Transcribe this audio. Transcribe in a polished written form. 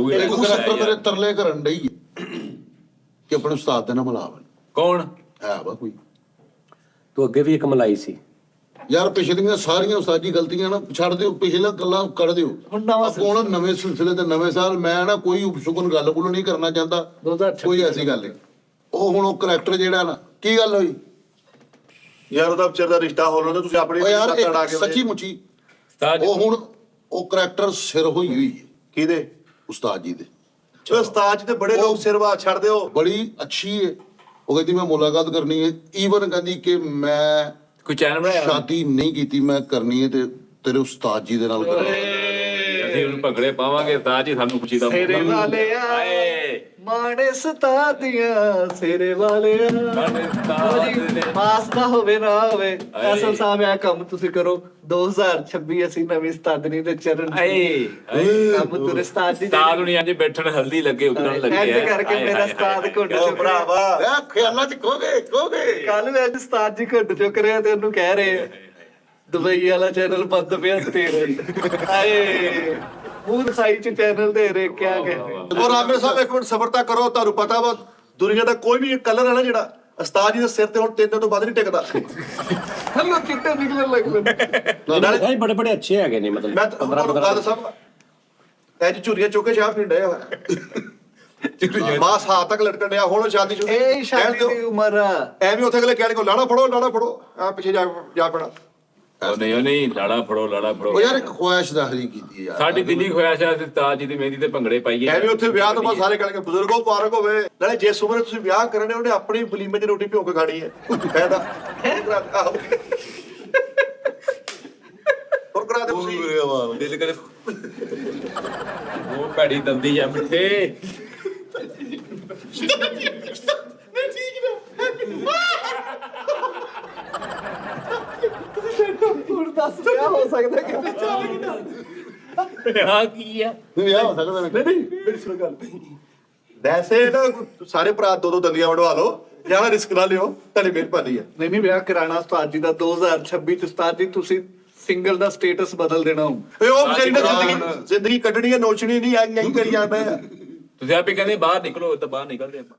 ਹੋਊਗੀ ਇੱਕ ਕਰੈਕਟਰ ਮੇਰੇ ਤਰਲੇ ਕਰਨ ਡਈ ਕਿ ਆਪਣੇ ਉਸਤਾਦ ਦੇ ਨਾਲ ਮਿਲਾਵਣ। ਕੌਣ ਹੈ ਵਾ ਕੋਈ ਤੂੰ ਅੱਗੇ ਵੀ ਇੱਕ ਮਲਾਈ ਸੀ ਯਾਰ, ਪਿਛਲੀਆਂ ਸਾਰੀਆਂ ਉਸਤਾਦੀ ਗਲਤੀਆਂ ਨਾ ਛੱਡ ਦਿਓ, ਪਿਛਲਾ ਗੱਲਾਂ ਕੱਢ ਦਿਓ। ਹੁਣ ਨਵਾਂ ਹੁਣ ਨਵੇਂ ਸਿਲਸਿਲੇ ਤੇ ਨਵੇਂ ਸਾਲ ਮੈਂ ਨਾ ਕੋਈ ਉਪਸ਼ੁਕਨ ਗੱਲ ਨਹੀਂ ਕਰਨਾ ਚਾਹੁੰਦਾ, 2026 ਕੋਈ ਐਸੀ ਗੱਲ ਨਹੀਂ। ਉਹ ਹੁਣ ਉਹ ਕਰੈਕਟਰ ਜਿਹੜਾ ਨਾ, ਕੀ ਗੱਲ ਹੋਈ ਯਾਰ ਉਹਦਾ ਵਿਚਾਰ ਦਾ ਰਿਸ਼ਤਾ ਹੋ ਰਿਹਾ, ਤੁਸੀਂ ਆਪਣੇ ਉਹ ਯਾਰ ਤੜਾ ਇੱਕ ਕੇ ਸੱਚੀ ਮੁੱਚੀ ਉਸਤਾਦ ਜੀ, ਉਹ ਹੁਣ ਉਹ ਕਰੈਕਟਰ ਸਿਰ ਹੋਈ ਹੋਈ ਹੈ ਕਿਹਦੇ ਉਸਤਾਦ ਜੀ ਦੇ। ਚਲੋ ਉਸਤਾਦ ਜੀ ਤੇ ਬੜੇ ਲੋਕ ਸਿਰਵਾ ਛੱਡ ਦਿਓ। ਬੜੀ ਅੱਛੀ ਹੈ। ਉਹ ਕਹਿੰਦੀ ਮੈਂ ਮੁਲਾਕਾਤ ਕਰਨੀ ਹੈ, ਈਵਨ ਕਹਿੰਦੀ ਕਿ ਮੈਂ ਕੋਈ ਚੈਨਲ ਬਣਾਇਆ ਸ਼ਾਦੀ ਨਹੀਂ ਕੀਤੀ, ਮੈਂ ਕਰਨੀ ਹੈ ਤੇ ਤੇਰੇ ਉਸਤਾਦ ਜੀ ਦੇ ਨਾਲ ਕਰਾਂਗਾ। ਅਸੀਂ ਹੁਣ ਭੰਗੜੇ ਪਾਵਾਂਗੇ ਉਸਤਾਦ ਜੀ, ਸਾਨੂੰ ਖੁਸ਼ੀ ਦਾ ਸੇਰੇ ਵਾਲਿਆ ਹਾਏ ਮਾਣੇ ਸਤਾਦੀਆਂ ਸੇਰੇ ਵਾਲਿਆ ਸਾਡੇ ਉਸਤਾਦ ਨੇ ਪਾਸ ਨਾ ਹੋਵੇ ਨਾ ਹੋਵੇ ਐਸਾ ਸਾਹਿਬ ਇਹ ਕੰਮ ਤੁਸੀਂ ਕਰੋ 2026 ਅਸੀਂ ਨਵੀਂ ਸਤਾਦਨੀ ਦੇ ਚਰਨ ਆਏ ਕੰਮ ਤੁਰੇ ਉਸਤਾਦ ਜੀ ਉਸਤਾਦ ਹੁਣੀ ਅੱਜ ਬੈਠਣ ਹਲਦੀ ਲੱਗੇ ਉਤਰਨ ਲੱਗੇ ਐਂਡ ਕਰਕੇ ਮੇਰਾ ਉਸਤਾਦ ਘੁੰਡ ਉਹ ਚੁੱਕ ਭਰਾਵਾ ਇਹ ਖਿਆਲਾਂ ਚ ਖੋਗੇ ਕੱਲ ਮੈਂ ਅੱਜ ਉਸਤਾਦ ਜੀ ਘੁੰਡ ਚੁੱਕ ਰਿਹਾ ਤੇ ਉਹਨੂੰ ਕਹਿ ਰਹੇ ਆ, ਦੁਬਈ ਵਾਲਾ ਚੈਨਲ ਬੰਦ ਪਿਆ ਤੇਰੇ ਆਏ ਮੂੰਹ ਦਿਖਾਈ ਚ ਚੈਨਲ ਦੇ ਰਹੇ ਕਿਆ ਕਹੇ। ਔਰ ਆਮਿਰ ਸਾਹਿਬ ਇੱਕ ਮਿੰਟ ਸਬਰ ਤਾਂ ਕਰੋ, ਤੁਹਾਨੂੰ ਪਤਾ ਵਾ ਦੁਨੀਆ ਦਾ ਕੋਈ ਵੀ ਕਲਰ ਹੈ ਨਾ ਜਿਹੜਾ ਉਸਤਾਦ ਜੀ ਦੇ ਸਿਰ ਤੇ ਹੁਣ 3 ਦਿਨ ਤੋਂ ਵੱਧ ਨਹੀਂ ਟਿਕਦਾ। ਹਲੋ ਚਿੱਟੇ ਨਿਕਲਣ ਲੱਗ ਪਏ ਭਾਈ ਬੜੇ ਬੜੇ ਅੱਛੇ ਹੈਗੇ ਨੇ ਮਤਲਬ ਮੈਂ ਤੁਹਾਨੂੰ ਗੱਲ ਸਭ ਐਜ ਝੁਰੀਆਂ ਚੁੱਕ ਕੇ ਚਾਹ ਪੀਣ ਡਿਆ ਵਾ ਬਾਸ ਹੱਥ ਤੱਕ ਲਟਕਣ ਡਿਆ। ਹੁਣ ਸ਼ਾਦੀ ਚ ਇਹ ਸ਼ਾਦੀ ਦੀ ਉਮਰ ਆ। ਐਵੇਂ ਉੱਥੇ ਅਗਲੇ ਕਹਿਣ ਕੋ ਲਾੜਾ ਫੜੋ ਆ ਪਿੱਛੇ ਜਾ ਪੈਣਾ। ਉਹ ਨਹੀਂ ਲਾੜਾ ਫੜੋ ਉਹ ਯਾਰ ਇੱਕ ਖੁਆਇਸ਼ ਦਾਖਲੀ ਕੀਤੀ ਹੈ ਯਾਰ। ਸਾਡੀ ਦਿੱਲੀ ਖੋਇਆ ਸ਼ਾਇਦ ਉਸਤਾਦ ਜੀ ਦੀ ਮਹਿੰਦੀ ਤੇ ਭੰਗੜੇ ਪਾਈਏ। ਐਵੇਂ ਉੱਥੇ ਵਿਆਹ ਤੋਂ ਬਾਅਦ ਸਾਰੇ ਕਹਿਣਗੇ ਬਜ਼ੁਰਗੋ ਮੁਬਾਰਕ ਹੋਵੇ। ਨਾਲੇ ਜਿਸ ਉਮਰੇ ਤੁਸੀਂ ਵਿਆਹ ਕਰਨੇ ਉਹਨੇ ਆਪਣੀ ਬਲੀਮੇ ਦੀ ਰੋਟੀ ਭਿਓ ਕੇ ਖਾਣੀ ਹੈ। ਫਾਇਦਾ ਹੋਰ ਕਰਾ ਦੇ ਤੁਸੀਂ ਦਿਲ ਕਰੇ ਉਹ ਭੈੜੀ ਦੰਦੀ ਆ ਮਿੱਠੇ। ਹੁਣ ਦੱਸ ਕਿਆ ਹੋ ਸਕਦਾ ਕਿ ਆ ਕੀ ਆ ਵਿਆਹ ਹੋ ਸਕਦਾ ਨਹੀਂ ਮੇਰੀ ਸੁਣ ਗੱਲ ਵੈਸੇ ਨਾ ਸਾਰੇ ਭਰਾ ਦੋ ਦੰਦੀਆਂ ਵੜਵਾ ਲਓ, ਜਿਆਦਾ ਰਿਸਕ ਨਾ ਲਿਓ, ਤੁਹਾਡੀ ਮਿਹਰਬਾਨੀ ਹੈ। ਨਹੀਂ ਵਿਆਹ ਕਰਾਣਾ ਉਸਤਾਦ ਜੀ ਦਾ 2026 ਚ। ਉਸਤਾਦ ਜੀ ਤੁਸੀਂ ਸਿੰਗਲ ਦਾ ਸਟੇਟਸ ਬਦਲ ਦੇਣਾ ਹੁਣ। ਓਏ ਉਹ ਵਿਚਾਰੀ ਨੇ ਜ਼ਿੰਦਗੀ ਕੱਢਣੀ ਹੈ, ਨੋਚਣੀ ਨਹੀਂ ਐਂ ਕਰੀ ਜਾਂਦਾ ਹੈ। ਤੁਸੀਂ ਆਪੇ ਕਹਿੰਦੇ ਬਾਹਰ ਨਿਕਲੋ ਤਾਂ ਬਾਹਰ ਨਿਕਲਦੇ ਆਪਾਂ।